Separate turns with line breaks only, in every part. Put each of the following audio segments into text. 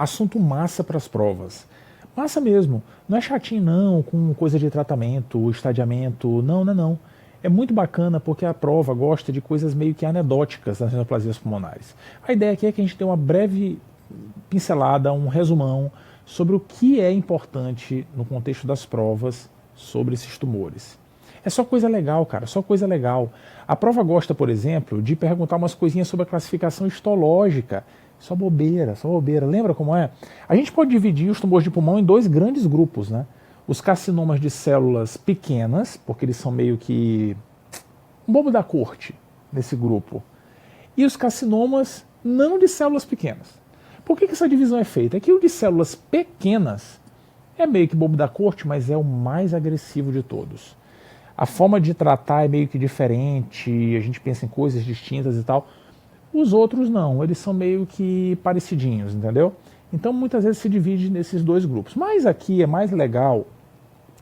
Assunto massa para as provas. Massa mesmo. Não é chatinho não, com coisa de tratamento, estadiamento. Não, não é não. É muito bacana porque a prova gosta de coisas meio que anedóticas das neoplasias pulmonares. A ideia aqui é que a gente tenha uma breve pincelada, um resumão sobre o que é importante no contexto das provas sobre esses tumores. É só coisa legal, cara, só coisa legal. A prova gosta, por exemplo, de perguntar umas coisinhas sobre a classificação histológica. Só bobeira, só bobeira. Lembra como é? A gente pode dividir os tumores de pulmão em dois grandes grupos, né? Os carcinomas de células pequenas, porque eles são meio que um bobo da corte nesse grupo. E os carcinomas não de células pequenas. Por que essa divisão é feita? É que o de células pequenas é meio que bobo da corte, mas é o mais agressivo de todos. A forma de tratar é meio que diferente, a gente pensa em coisas distintas e tal. Os outros não, eles são meio que parecidinhos, entendeu? Então muitas vezes se divide nesses dois grupos. Mas aqui é mais legal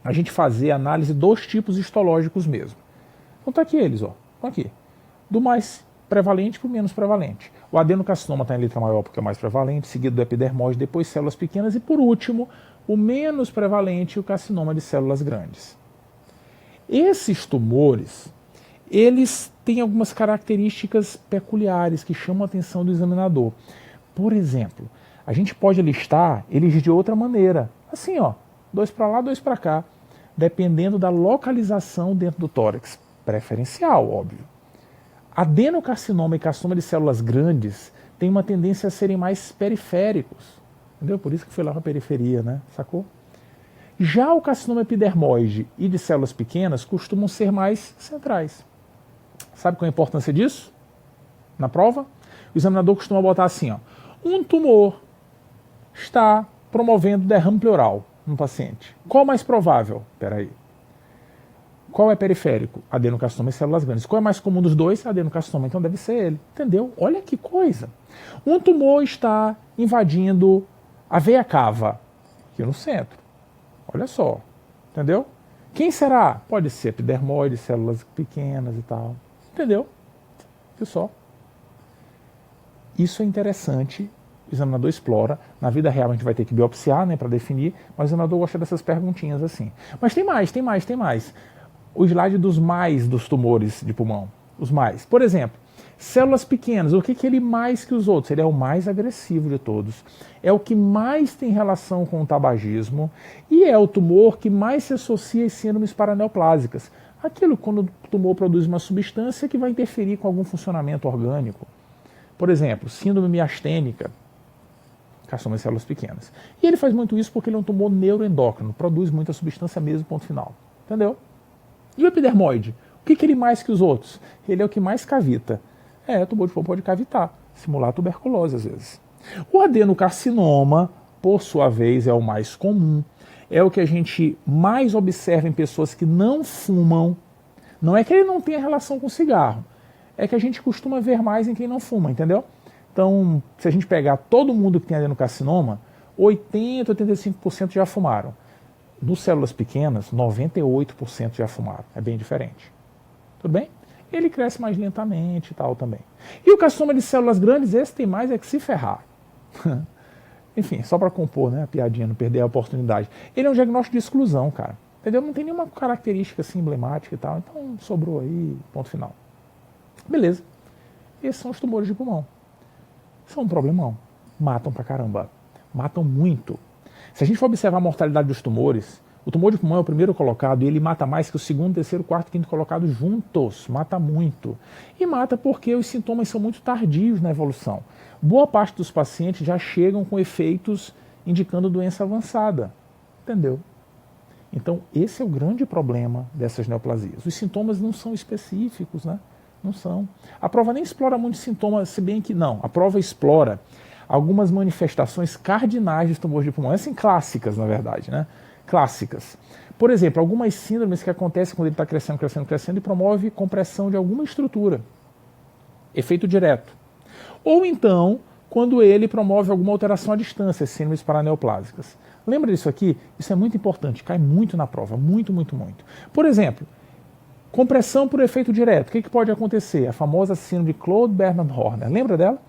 a gente fazer análise dos tipos histológicos mesmo. Então tá aqui eles, ó. Estão aqui. Do mais prevalente para o menos prevalente. O adenocarcinoma está em letra maior porque é o mais prevalente, seguido do epidermóide, depois células pequenas e por último, o menos prevalente, o carcinoma de células grandes. Esses tumores, eles têm algumas características peculiares que chamam a atenção do examinador. Por exemplo, a gente pode listar eles de outra maneira. Assim, ó, 2 para lá, 2 para cá, dependendo da localização dentro do tórax. Preferencial, óbvio. Adenocarcinoma e carcinoma de células grandes têm uma tendência a serem mais periféricos. Entendeu? Por isso que foi lá para a periferia, né? Sacou? Já o carcinoma epidermoide e de células pequenas costumam ser mais centrais. Sabe qual é a importância disso? Na prova, o examinador costuma botar assim, ó, um tumor está promovendo derrame pleural no paciente. Qual é o mais provável? Peraí. Qual é periférico? Adenocarcinoma e células grandes. Qual é mais comum dos dois? Adenocarcinoma, então deve ser ele. Entendeu? Olha que coisa. Um tumor está invadindo a veia cava, aqui no centro. Olha só. Entendeu? Quem será? Pode ser epidermoide, células pequenas e tal. Entendeu? Viu só? Isso é interessante. O examinador explora. Na vida real a gente vai ter que biopsiar, né, para definir, mas o examinador gosta dessas perguntinhas assim. Mas tem mais, tem mais, tem mais. O slide dos mais dos tumores de pulmão. Os mais. Por exemplo, células pequenas. O que ele mais que os outros? Ele é o mais agressivo de todos. É o que mais tem relação com o tabagismo e é o tumor que mais se associa às síndromes paraneoplásicas. Aquilo quando o tumor produz uma substância que vai interferir com algum funcionamento orgânico. Por exemplo, síndrome miastênica, carcinoma de células pequenas. E ele faz muito isso porque ele é um tumor neuroendócrino, produz muita substância mesmo, ponto final. Entendeu? E o epidermoide? O que ele mais que os outros? Ele é o que mais cavita. O tumor de pulmão pode cavitar, simular tuberculose às vezes. O adenocarcinoma, por sua vez, é o mais comum. É o que a gente mais observa em pessoas que não fumam. Não é que ele não tenha relação com cigarro. É que a gente costuma ver mais em quem não fuma, entendeu? Então, se a gente pegar todo mundo que tem adenocarcinoma, 80, 85% já fumaram. Nos células pequenas, 98% já fumaram. É bem diferente. Tudo bem? Ele cresce mais lentamente e tal também. E o carcinoma de células grandes, esse tem mais é que se ferrar. Enfim, só para compor, né, a piadinha, não perder a oportunidade. Ele é um diagnóstico de exclusão, cara. Entendeu? Não tem nenhuma característica assim emblemática e tal. Então, sobrou aí, ponto final. Beleza. Esses são os tumores de pulmão. São um problemão. Matam pra caramba. Matam muito. Se a gente for observar a mortalidade dos tumores, o tumor de pulmão é o primeiro colocado e ele mata mais que o segundo, terceiro, quarto e quinto colocado juntos. Mata muito. E mata porque os sintomas são muito tardios na evolução. Boa parte dos pacientes já chegam com efeitos indicando doença avançada. Entendeu? Então, esse é o grande problema dessas neoplasias. Os sintomas não são específicos, né? Não são. A prova nem explora muito sintomas, se bem que não. A prova explora algumas manifestações cardinais dos tumores de pulmão. Assim, clássicas, na verdade, né? Clássicas. Por exemplo, algumas síndromes que acontecem quando ele está crescendo, crescendo, crescendo e promove compressão de alguma estrutura. Efeito direto. Ou então, quando ele promove alguma alteração à distância, síndromes paraneoplásicas. Lembra disso aqui? Isso é muito importante, cai muito na prova, muito, muito, muito. Por exemplo, compressão por efeito direto. O que pode acontecer? A famosa síndrome de Claude Bernard Horner. Lembra dela?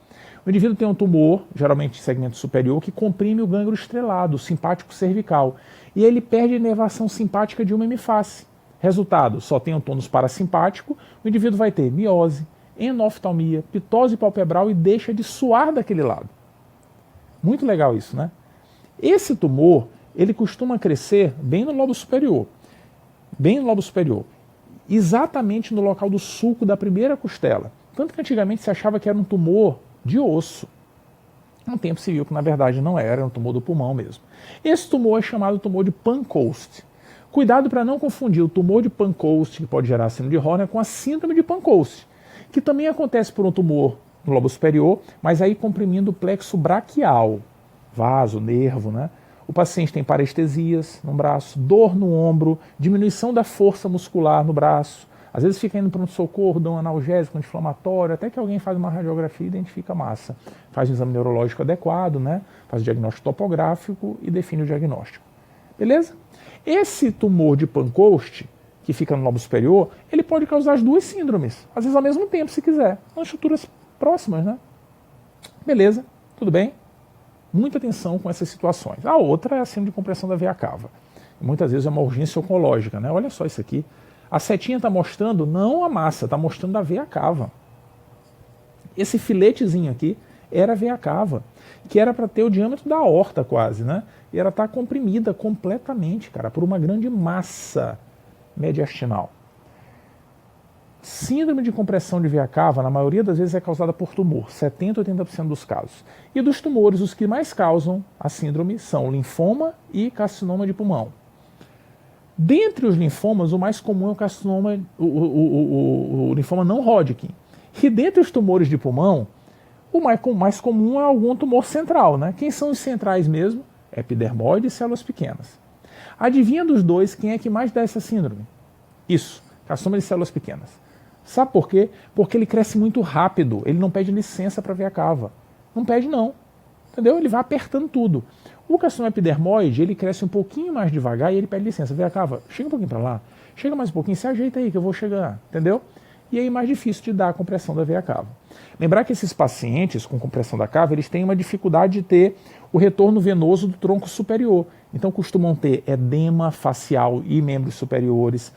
O indivíduo tem um tumor, geralmente segmento superior, que comprime o gânglio estrelado, o simpático cervical, e ele perde a inervação simpática de uma hemiface. Resultado, só tem um tônus parasimpático, o indivíduo vai ter miose, enoftalmia, pitose palpebral e deixa de suar daquele lado. Muito legal isso, né? Esse tumor, ele costuma crescer bem no lobo superior. Bem no lobo superior. Exatamente no local do sulco da primeira costela. Tanto que antigamente se achava que era um tumor de osso. Com o tempo se viu que na verdade não era um tumor do pulmão mesmo. Esse tumor é chamado tumor de Pancoast. Cuidado para não confundir o tumor de Pancoast, que pode gerar síndrome de Horner, com a síndrome de Pancoast, que também acontece por um tumor no lobo superior, mas aí comprimindo o plexo braquial, vaso, nervo, né? O paciente tem parestesias no braço, dor no ombro, diminuição da força muscular no braço. Às vezes fica indo para um socorro, dá um analgésico, anti-inflamatório, até que alguém faz uma radiografia e identifica a massa. Faz um exame neurológico adequado, né? Faz o diagnóstico topográfico e define o diagnóstico. Beleza? Esse tumor de Pancoast, que fica no lobo superior, ele pode causar as duas síndromes, às vezes ao mesmo tempo, se quiser. São estruturas próximas, né? Beleza? Tudo bem? Muita atenção com essas situações. A outra é a síndrome de compressão da veia cava. Muitas vezes é uma urgência oncológica, né? Olha só isso aqui. A setinha está mostrando não a massa, está mostrando a veia cava. Esse filetezinho aqui era a veia cava, que era para ter o diâmetro da aorta quase, né? E ela está comprimida completamente, cara, por uma grande massa mediastinal. Síndrome de compressão de veia cava, na maioria das vezes, é causada por tumor, 70% a 80% dos casos. E dos tumores, os que mais causam a síndrome são linfoma e carcinoma de pulmão. Dentre os linfomas, o mais comum é o carcinoma, o linfoma não Hodgkin. E dentre os tumores de pulmão, o mais comum é algum tumor central, né? Quem são os centrais mesmo? Epidermoide e células pequenas. Adivinha dos dois quem é que mais dá essa síndrome? Isso, carcinoma de células pequenas. Sabe por quê? Porque ele cresce muito rápido, ele não pede licença para veia cava. Não pede não, entendeu? Ele vai apertando tudo. O carcinoma epidermoide, ele cresce um pouquinho mais devagar e ele pede licença. Veia cava, chega um pouquinho para lá, chega mais um pouquinho, se ajeita aí que eu vou chegar, entendeu? E aí mais difícil de dar a compressão da veia cava. Lembrar que esses pacientes com compressão da cava, eles têm uma dificuldade de ter o retorno venoso do tronco superior. Então costumam ter edema facial e membros superiores,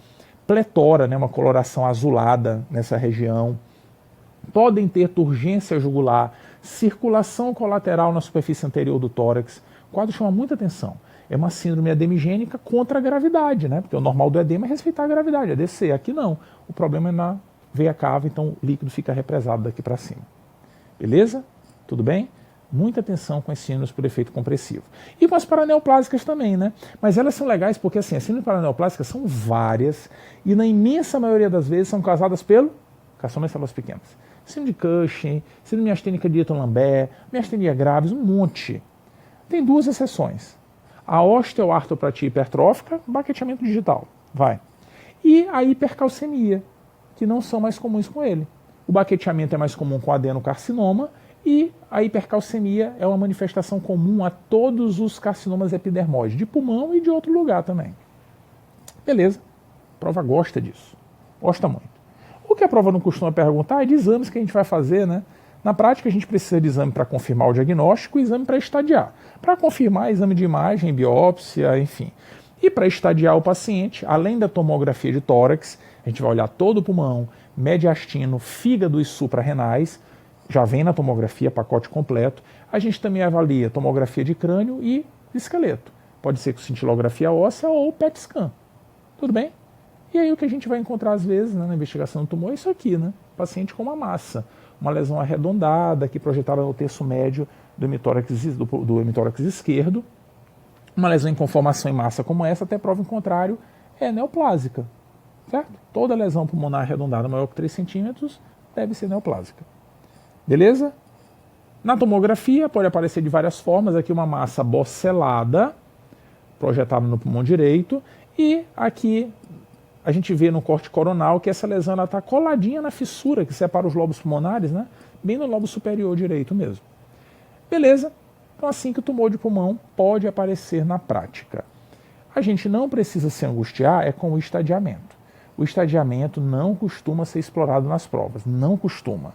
pletora, né, uma coloração azulada nessa região, podem ter turgência jugular, circulação colateral na superfície anterior do tórax. O quadro chama muita atenção. É uma síndrome edemigênica contra a gravidade, né? Porque o normal do edema é respeitar a gravidade, é descer. Aqui não. O problema é na veia cava, então o líquido fica represado daqui para cima. Beleza? Tudo bem? Muita atenção com as síndromes por efeito compressivo. E com as paraneoplásicas também, né? Mas elas são legais porque assim, as síndromes paraneoplásicas são várias e na imensa maioria das vezes são causadas pelo carcinoma de células pequenas. Síndrome de Cushing, síndrome miastênica de Eton-Lambert, miastenia graves, um monte. Tem duas exceções. A osteoartroplatia hipertrófica, baqueteamento digital, vai. E a hipercalcemia, que não são mais comuns com ele. O baqueteamento é mais comum com adenocarcinoma e a hipercalcemia é uma manifestação comum a todos os carcinomas epidermoides, de pulmão e de outro lugar também. Beleza, a prova gosta disso, gosta muito. O que a prova não costuma perguntar é de exames que a gente vai fazer, né? Na prática, a gente precisa de exame para confirmar o diagnóstico e exame para estadiar. Para confirmar, exame de imagem, biópsia, enfim. E para estadiar o paciente, além da tomografia de tórax, a gente vai olhar todo o pulmão, mediastino, fígado e suprarrenais, já vem na tomografia, pacote completo. A gente também avalia tomografia de crânio e esqueleto. Pode ser com cintilografia óssea ou PET scan. Tudo bem? E aí o que a gente vai encontrar às vezes, né, na investigação do tumor é isso aqui, né? Paciente com uma massa, uma lesão arredondada, aqui projetada no terço médio do hemitórax esquerdo. Uma lesão em conformação em massa como essa, até prova em contrário, é neoplásica. Certo? Toda lesão pulmonar arredondada maior que 3 centímetros deve ser neoplásica. Beleza? Na tomografia pode aparecer de várias formas. Aqui uma massa bocelada, projetada no pulmão direito. E aqui a gente vê no corte coronal que essa lesão está coladinha na fissura que separa os lobos pulmonares, né? Bem no lobo superior direito mesmo. Beleza? Então assim que o tumor de pulmão pode aparecer na prática. A gente não precisa se angustiar com o estadiamento. O estadiamento não costuma ser explorado nas provas, não costuma.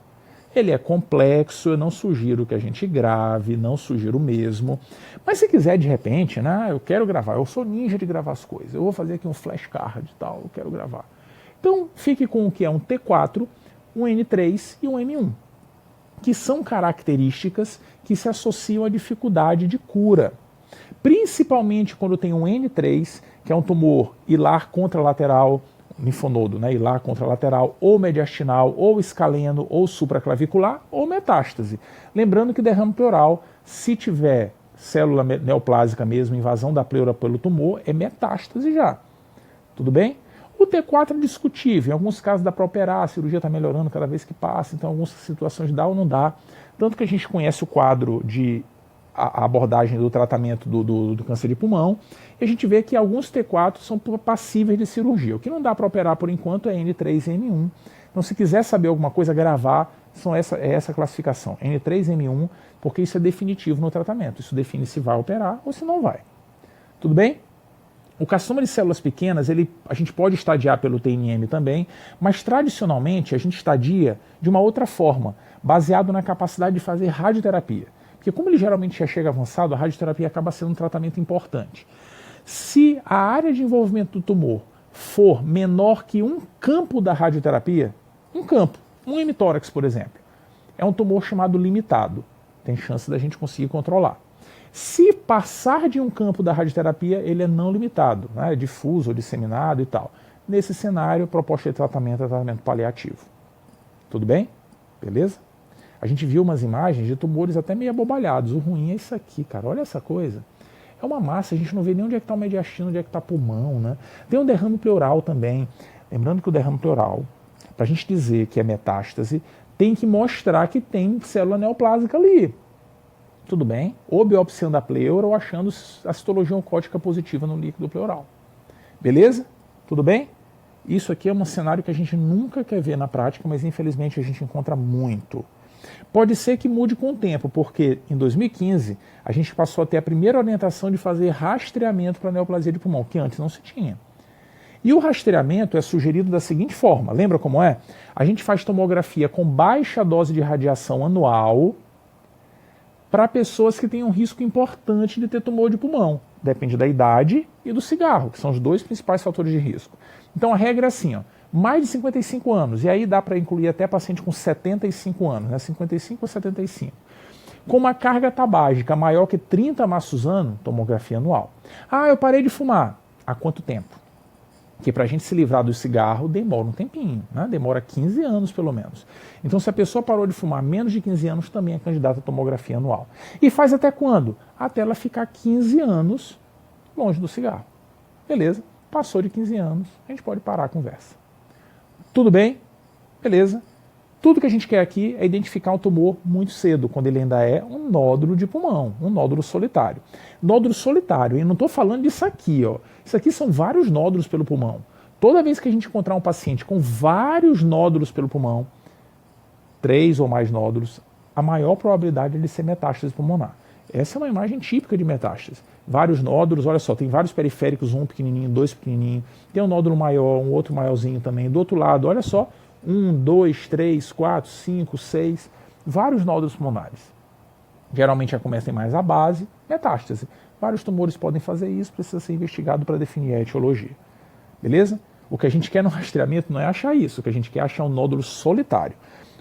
Ele é complexo, eu não sugiro que a gente grave, não sugiro mesmo. Mas se quiser, de repente, né, eu quero gravar, eu sou ninja de gravar as coisas, eu vou fazer aqui um flashcard e tal, eu quero gravar. Então, fique com o que é um T4, um N3 e um M1, que são características que se associam à dificuldade de cura. Principalmente quando tem um N3, que é um tumor hilar contralateral, linfonodo, né, hilar contralateral, ou mediastinal, ou escaleno, ou supraclavicular, ou metástase. Lembrando que derrame pleural, se tiver célula neoplásica mesmo, invasão da pleura pelo tumor, é metástase já. Tudo bem? O T4 é discutível, em alguns casos dá para operar, a cirurgia está melhorando cada vez que passa, então em algumas situações dá ou não dá. Tanto que a gente conhece o quadro de a abordagem do tratamento do câncer de pulmão, e a gente vê que alguns T4 são passíveis de cirurgia. O que não dá para operar por enquanto é N3 e M1. Então, se quiser saber alguma coisa, gravar, é essa classificação, N3 e M1, porque isso é definitivo no tratamento. Isso define se vai operar ou se não vai. Tudo bem? O carcinoma de células pequenas, a gente pode estadiar pelo TNM também, mas tradicionalmente a gente estadia de uma outra forma, baseado na capacidade de fazer radioterapia. Porque como ele geralmente já chega avançado, a radioterapia acaba sendo um tratamento importante. Se a área de envolvimento do tumor for menor que um campo da radioterapia, um hemitórax, por exemplo, é um tumor chamado limitado. Tem chance da gente conseguir controlar. Se passar de um campo da radioterapia, ele é não limitado, né? É difuso ou disseminado e tal. Nesse cenário, a proposta de tratamento é tratamento paliativo. Tudo bem? Beleza? A gente viu umas imagens de tumores até meio abobalhados. O ruim é isso aqui, cara. Olha essa coisa. É uma massa, a gente não vê nem onde é que está o mediastino, onde é que está o pulmão, né? Tem um derrame pleural também. Lembrando que o derrame pleural, para a gente dizer que é metástase, tem que mostrar que tem célula neoplásica ali. Tudo bem? Ou biopsiando a pleura ou achando a citologia oncótica positiva no líquido pleural. Beleza? Tudo bem? Isso aqui é um cenário que a gente nunca quer ver na prática, mas infelizmente a gente encontra muito. Pode ser que mude com o tempo, porque em 2015 a gente passou a ter a primeira orientação de fazer rastreamento para neoplasia de pulmão, que antes não se tinha. E o rastreamento é sugerido da seguinte forma, lembra como é? A gente faz tomografia com baixa dose de radiação anual para pessoas que têm um risco importante de ter tumor de pulmão. Depende da idade e do cigarro, que são os dois principais fatores de risco. Então a regra é assim, ó, mais de 55 anos, e aí dá para incluir até paciente com 75 anos, né, 55 ou 75. Com uma carga tabágica maior que 30 maços ano, tomografia anual. Ah, eu parei de fumar. Há quanto tempo? Que para a gente se livrar do cigarro demora um tempinho, né? Demora 15 anos pelo menos. Então se a pessoa parou de fumar menos de 15 anos, também é candidata à tomografia anual. E faz até quando? Até ela ficar 15 anos longe do cigarro. Beleza? Passou de 15 anos, a gente pode parar a conversa. Tudo bem? Beleza. Tudo que a gente quer aqui é identificar um tumor muito cedo, quando ele ainda é um nódulo de pulmão, um nódulo solitário. Nódulo solitário, e não estou falando disso aqui, ó. Isso aqui são vários nódulos pelo pulmão. Toda vez que a gente encontrar um paciente com vários nódulos pelo pulmão, 3 ou mais nódulos, a maior probabilidade é de ser metástase pulmonar. Essa é uma imagem típica de metástase. Vários nódulos, olha só, tem vários periféricos, um pequenininho, dois pequenininhos, tem um nódulo maior, um outro maiorzinho também. Do outro lado, olha só, 1, 2, 3, 4, 5, 6, vários nódulos pulmonares. Geralmente já começam mais a base, metástase. Vários tumores podem fazer isso, precisa ser investigado para definir a etiologia. Beleza? O que a gente quer no rastreamento não é achar isso, o que a gente quer é achar um nódulo solitário.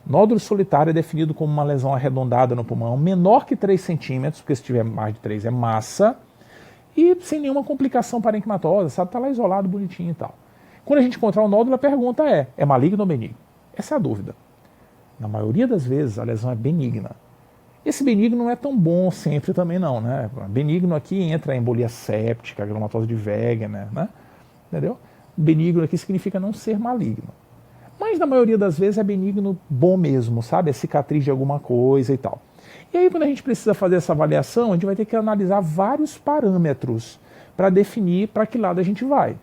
Nódulo solitário é definido como uma lesão arredondada no pulmão, menor que 3 centímetros, porque se tiver mais de 3 é massa, e sem nenhuma complicação parenquimatosa, sabe? Está lá isolado, bonitinho e tal. Quando a gente encontrar um nódulo, a pergunta é maligno ou benigno? Essa é a dúvida. Na maioria das vezes, a lesão é benigna. Esse benigno não é tão bom sempre também não, né? Benigno aqui entra a embolia séptica, a granulomatose de Wegener, né? Entendeu? Benigno aqui significa não ser maligno. Mas na maioria das vezes é benigno bom mesmo, sabe? É cicatriz de alguma coisa e tal. E aí quando a gente precisa fazer essa avaliação, a gente vai ter que analisar vários parâmetros para definir para que lado a gente vai.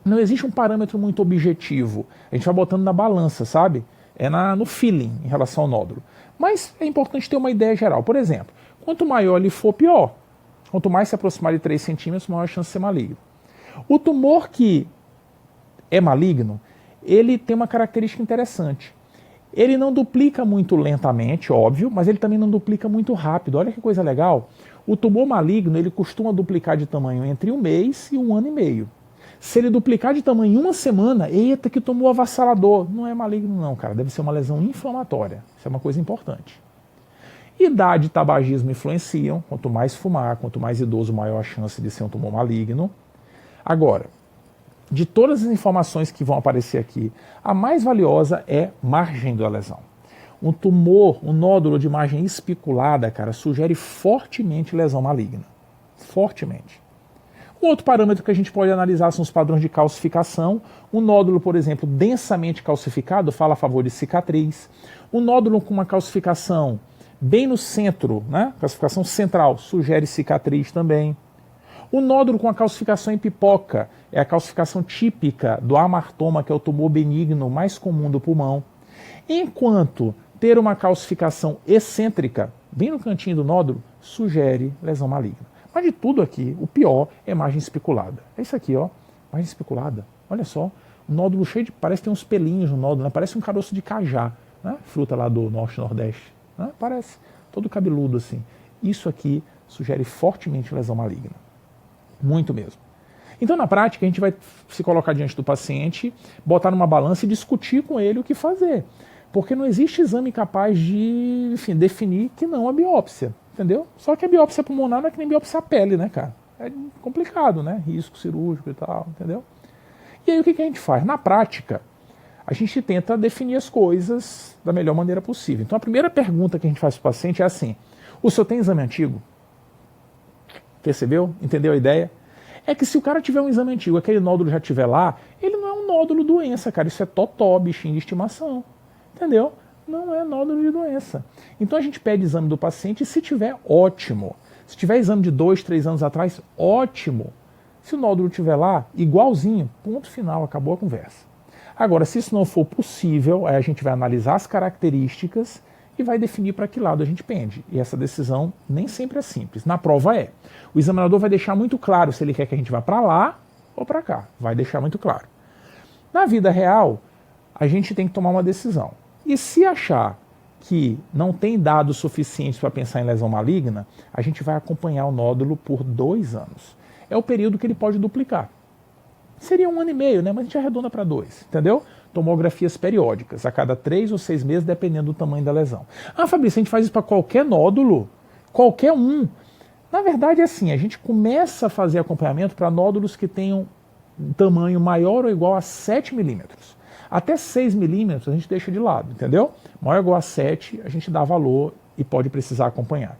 Não existe um parâmetro muito objetivo. A gente vai botando na balança, sabe? É no feeling em relação ao nódulo. Mas é importante ter uma ideia geral. Por exemplo, quanto maior ele for, pior. Quanto mais se aproximar de 3 centímetros, maior a chance de ser maligno. O tumor que é maligno, ele tem uma característica interessante. Ele não duplica muito lentamente, óbvio, mas ele também não duplica muito rápido. Olha que coisa legal. O tumor maligno, ele costuma duplicar de tamanho entre 1 mês e 1 ano e meio. Se ele duplicar de tamanho em 1 semana, eita, que tumor avassalador. Não é maligno não, cara. Deve ser uma lesão inflamatória. Isso é uma coisa importante. Idade e tabagismo influenciam. Quanto mais fumar, quanto mais idoso, maior a chance de ser um tumor maligno. Agora, de todas as informações que vão aparecer aqui, a mais valiosa é margem da lesão. Um tumor, um nódulo de margem especulada, cara, sugere fortemente lesão maligna. Fortemente. Um outro parâmetro que a gente pode analisar são os padrões de calcificação. Um nódulo, por exemplo, densamente calcificado fala a favor de cicatriz. Um nódulo com uma calcificação bem no centro, né? Calcificação central, sugere cicatriz também. O nódulo com a calcificação em pipoca é a calcificação típica do amartoma, que é o tumor benigno mais comum do pulmão. Enquanto ter uma calcificação excêntrica, bem no cantinho do nódulo, sugere lesão maligna. Mas de tudo aqui, o pior é margem especulada. É isso aqui, ó, margem especulada. Olha só, um nódulo cheio de... parece que tem uns pelinhos no nódulo, né? Parece um caroço de cajá, né? Fruta lá do norte e nordeste. Né? Parece, todo cabeludo assim. Isso aqui sugere fortemente lesão maligna. Muito mesmo. Então, na prática, a gente vai se colocar diante do paciente, botar numa balança e discutir com ele o que fazer. Porque não existe exame capaz de, enfim, definir que não a biópsia. Entendeu? Só que a biópsia pulmonar não é que nem biópsia à pele, né, cara? É complicado, né? Risco cirúrgico e tal, entendeu? E aí o que a gente faz? Na prática, a gente tenta definir as coisas da melhor maneira possível. Então a primeira pergunta que a gente faz para o paciente é assim: o senhor tem exame antigo? Percebeu? Entendeu a ideia? É que se o cara tiver um exame antigo, aquele nódulo já estiver lá, ele não é um nódulo doença, cara. Isso é totó, bichinho de estimação. Entendeu? Não é nódulo de doença. Então a gente pede exame do paciente e se tiver, ótimo. Se tiver exame de 2, 3 anos atrás, ótimo. Se o nódulo estiver lá, igualzinho, ponto final, acabou a conversa. Agora, se isso não for possível, aí a gente vai analisar as características e vai definir para que lado a gente pende. E essa decisão nem sempre é simples. Na prova é. O examinador vai deixar muito claro se ele quer que a gente vá para lá ou para cá. Vai deixar muito claro. Na vida real, a gente tem que tomar uma decisão. E se achar que não tem dados suficientes para pensar em lesão maligna, a gente vai acompanhar o nódulo por 2 anos. É o período que ele pode duplicar. Seria 1 ano e meio, né? Mas a gente arredonda para 2, entendeu? Tomografias periódicas, a cada 3 ou 6 meses, dependendo do tamanho da lesão. Ah, Fabrício, a gente faz isso para qualquer nódulo? Qualquer um? Na verdade é assim, a gente começa a fazer acompanhamento para nódulos que tenham tamanho maior ou igual a 7 milímetros. Até 6 milímetros a gente deixa de lado, entendeu? Maior ou igual a 7, a gente dá valor e pode precisar acompanhar.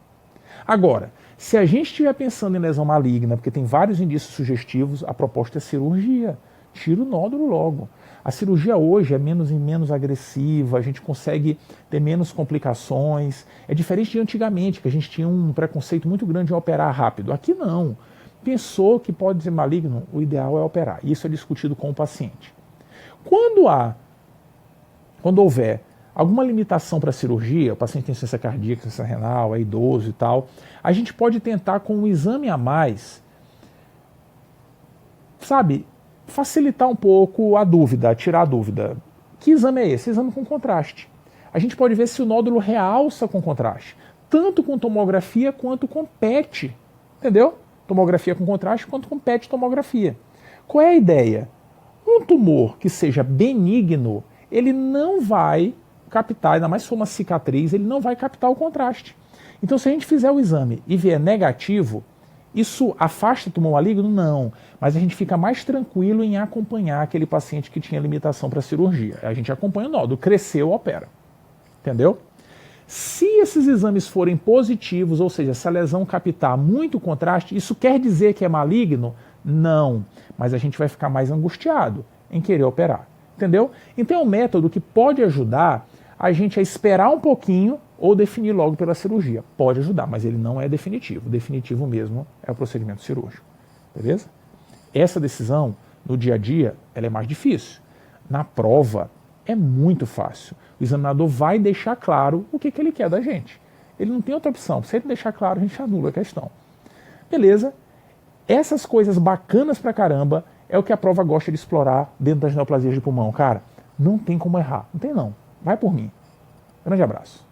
Agora, se a gente estiver pensando em lesão maligna, porque tem vários indícios sugestivos, a proposta é cirurgia. Tira o nódulo logo. A cirurgia hoje é menos agressiva, a gente consegue ter menos complicações. É diferente de antigamente, que a gente tinha um preconceito muito grande em operar rápido. Aqui não. Pensou que pode ser maligno, o ideal é operar. Isso é discutido com o paciente. Quando houver alguma limitação para a cirurgia, o paciente tem insuficiência cardíaca, insuficiência renal, é idoso e tal, a gente pode tentar com um exame a mais, sabe, facilitar um pouco a dúvida, tirar a dúvida. Que exame é esse? Exame com contraste. A gente pode ver se o nódulo realça com contraste, tanto com tomografia quanto com PET, entendeu? Tomografia com contraste quanto com PET tomografia. Qual é a ideia? Um tumor que seja benigno, ele não vai captar, ainda mais se for uma cicatriz, ele não vai captar o contraste. Então, se a gente fizer o exame e vier negativo, isso afasta o tumor maligno? Não. Mas a gente fica mais tranquilo em acompanhar aquele paciente que tinha limitação para cirurgia. A gente acompanha o nódulo, cresceu, opera. Entendeu? Se esses exames forem positivos, ou seja, se a lesão captar muito contraste, isso quer dizer que é maligno? Não. Mas a gente vai ficar mais angustiado em querer operar. Entendeu? Então é um método que pode ajudar a gente a esperar um pouquinho ou definir logo pela cirurgia. Pode ajudar, mas ele não é definitivo. O definitivo mesmo é o procedimento cirúrgico. Beleza? Essa decisão, no dia a dia, ela é mais difícil. Na prova, é muito fácil. O examinador vai deixar claro o que ele quer da gente. Ele não tem outra opção. Se ele deixar claro, a gente anula a questão. Beleza? Essas coisas bacanas pra caramba é o que a prova gosta de explorar dentro das neoplasias de pulmão. Cara, não tem como errar. Não tem não. Vai por mim. Grande abraço.